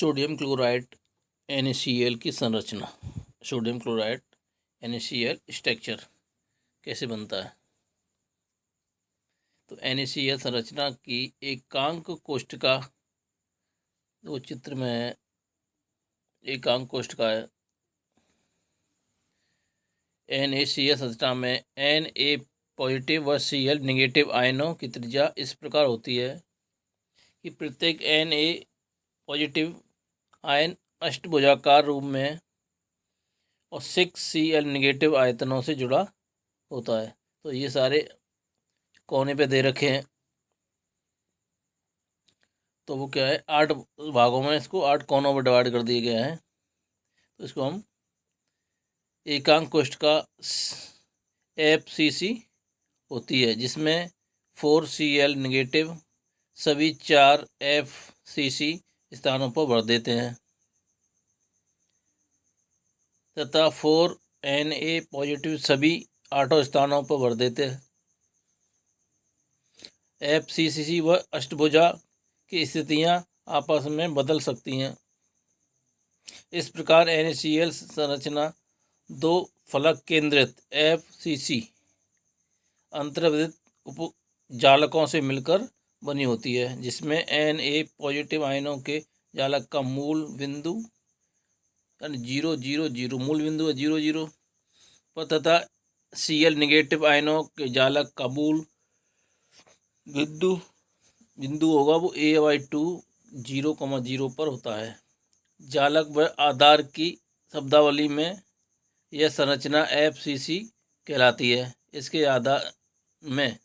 Sodium chloride NaCl की संरचना। Sodium chloride NaCl structure कैसे बनता है? तो NaCl संरचना की एकांक कोष्ठका, वो चित्र में एकांक कोष्ठका है। NaCl संरचना में Na पॉजिटिव व Cl निगेटिव आयनों की त्रिज्या इस प्रकार होती है कि प्रत्येक Na पॉजिटिव आयन अष्टभुजाकार रूप में और 6Cl निगेटिव आयतनों से जुड़ा होता है। तो ये सारे कोने पे दे रखे हैं, तो वो क्या है, 8 भागों में इसको 8 कोनों में डिवाइड कर दिए गए हैं। तो इसको हम एकांक कोष्ठका FCC होती है, जिसमें 4Cl निगेटिव सभी 4 FCC स्थानों पर भर देते हैं तथा 4Na पॉजिटिव सभी 8 स्थानों पर भर देते हैं। FCC व अष्टभुजा की स्थितियां आपस में बदल सकती हैं। इस प्रकार NaCl संरचना 2 फलक केंद्रित FCC अंतर्वृत्त उपजालकों से मिलकर बनी होती है, जिसमें Na पॉजिटिव आयनों के जालक का मूल बिंदु 0,0,0 मूल बिंदु है 0,0 पर तथा Cl निगेटिव आयनों के जालक का मूल बिंदु होगा वो A/2 0,0 पर होता है। जालक व आधार की शब्दावली में यह संरचना FCC कहलाती है। इसके आधार में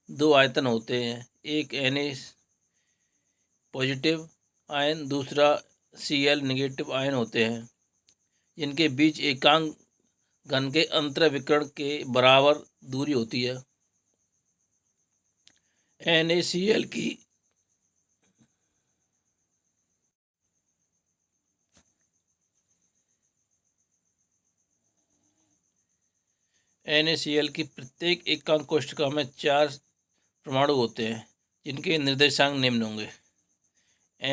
2 आयतन होते हैं, एक Na पॉजिटिव आयन, दूसरा Cl निगेटिव आयन होते हैं, जिनके बीच एकांक घन के अंतर्विकर्ण के बराबर दूरी होती है। NaCl की प्रत्येक एकांक कोष्ठका में 4 परमाणु होते हैं, जिनके निर्देशांक निम्न होंगे।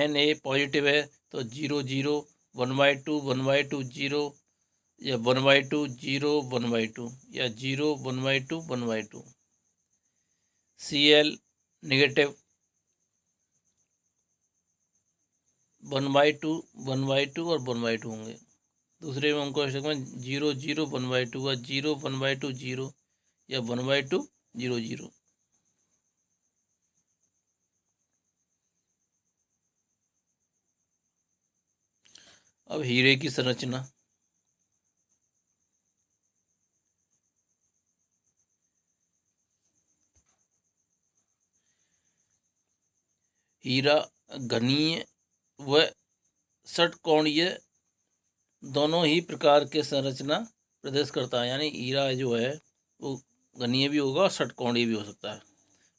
Na पॉजिटिव है तो 0,0 1/2 1/2 0 या 1/2 0 1/2 या 0 1/2 1/2। Cl निगेटिव 1/2 1/2 और 1/2 होंगे। दूसरे में हमको 0,0 1/2 व 0 1/2 0 या 1/2 0 0। अब हीरे की संरचना। हीरा घनीय व षटकोणीय दोनों ही प्रकार के संरचना प्रदर्शित करता है। यानी हीरा जो है वो घनीय भी होगा और षटकोणीय भी हो सकता है,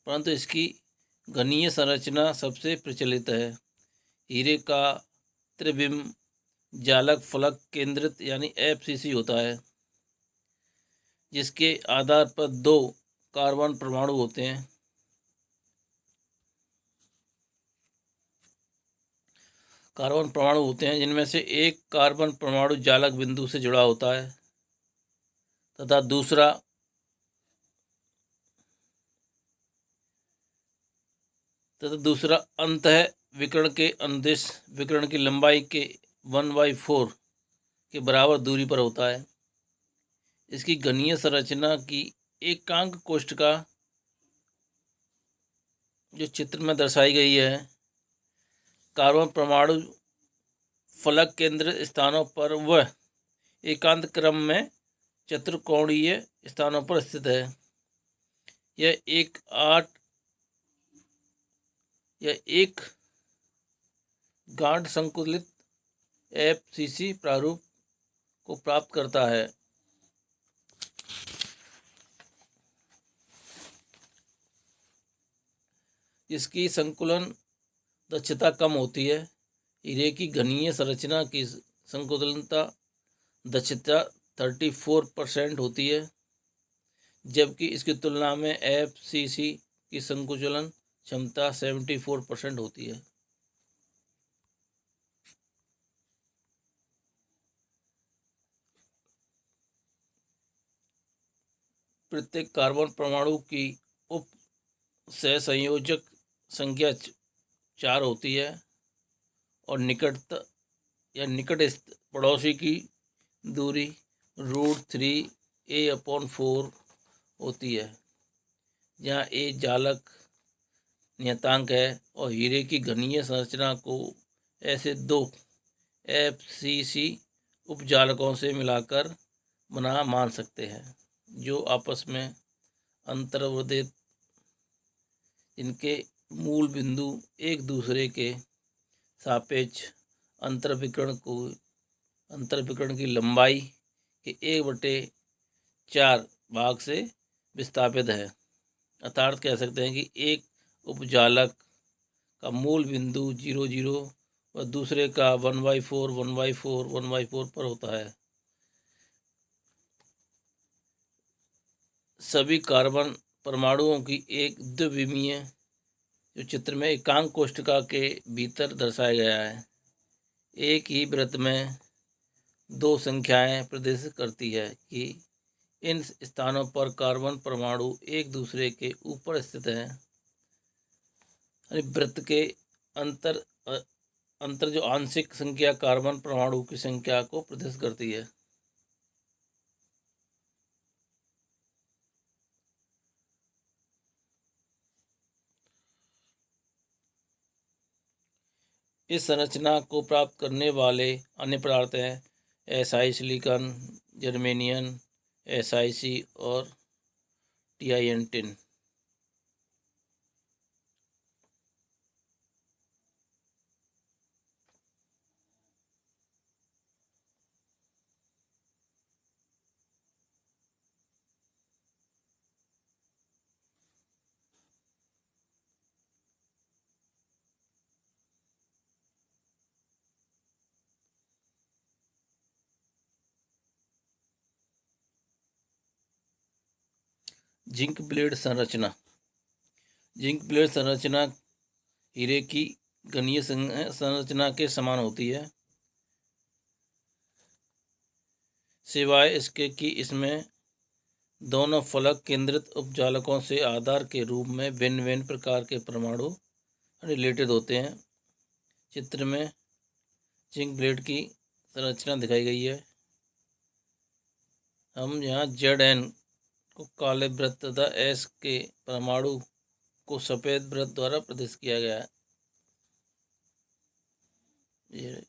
परंतु इसकी घनीय संरचना सबसे प्रचलित है। हीरे का त्रिबिंब जालक फलक केंद्रित यानी FCC होता है, जिसके आधार पर 2 कार्बन परमाणु होते हैं। जिनमें से एक कार्बन परमाणु जालक बिंदु से जुड़ा होता है तथा दूसरा अंतः विकर्ण के अनुदिश विकर्ण की लंबाई के 1/4 के बराबर दूरी पर होता है। इसकी घनीय संरचना की एकांक कोष्ठका जो चित्र में दर्शाई गई है, कार्बन परमाणु फलक केंद्र स्थानों पर व एकांत क्रम में चतुर्कोणीय स्थानों पर स्थित है। यह एक गांठ संकुलित FCC प्रारूप को प्राप्त करता है। इसकी संकुलन दक्षता कम होती है। हीरे की घनीय संरचना की संकुलनता दक्षता 34% होती है, जबकि इसकी तुलना में FCC की संकुचलन क्षमता 74% होती है। प्रत्येक कार्बन परमाणु की उप सहसंयोजक संख्या 4 होती है और निकटस्थ पड़ोसी की दूरी √3a/4 होती है, जहाँ ए जालक नियतांक है और हीरे की घनीय संरचना को ऐसे दो FCC उपजालकों से मिलाकर बना मान सकते हैं जो आपस में अंतर्वर्धित, इनके मूल बिंदु एक दूसरे के सापेक्ष अंतर्विकर्ण की लंबाई के 1/4 भाग से विस्थापित है। अर्थात कह सकते हैं कि एक उपजालक का मूल बिंदु 0,0 व दूसरे का 1/4 1/4 1/4 पर होता है। सभी कार्बन परमाणुओं की एक द्विविमीय जो चित्र में एकांक कोष्ठका के भीतर दर्शाया गया है, एक ही वृत्त में दो संख्याएं प्रदर्शित करती है कि इन स्थानों पर कार्बन परमाणु एक दूसरे के ऊपर स्थित हैं। वृत्त के अंतर जो आंशिक संख्या कार्बन परमाणु की संख्या को प्रदर्शित करती है। इस संरचना को प्राप्त करने वाले अन्य पदार्थ हैं Si सिलिकॉन, जर्मेनियम, SiC और Tin टिन। जिंक ब्लेड संरचना। जिंक ब्लेड संरचना हीरे की घनीय संरचना के समान होती है, सिवाय इसके कि इसमें दोनों फलक केंद्रित उपजालकों से आधार के रूप में भिन्न भिन्न प्रकार के परमाणु रिलेटेड होते हैं। चित्र में जिंक ब्लेड की संरचना दिखाई गई है। हम यहाँ Zn को काले वृत्त तथा S के परमाणु को सफ़ेद वृत्त द्वारा प्रदर्शित किया गया है। ये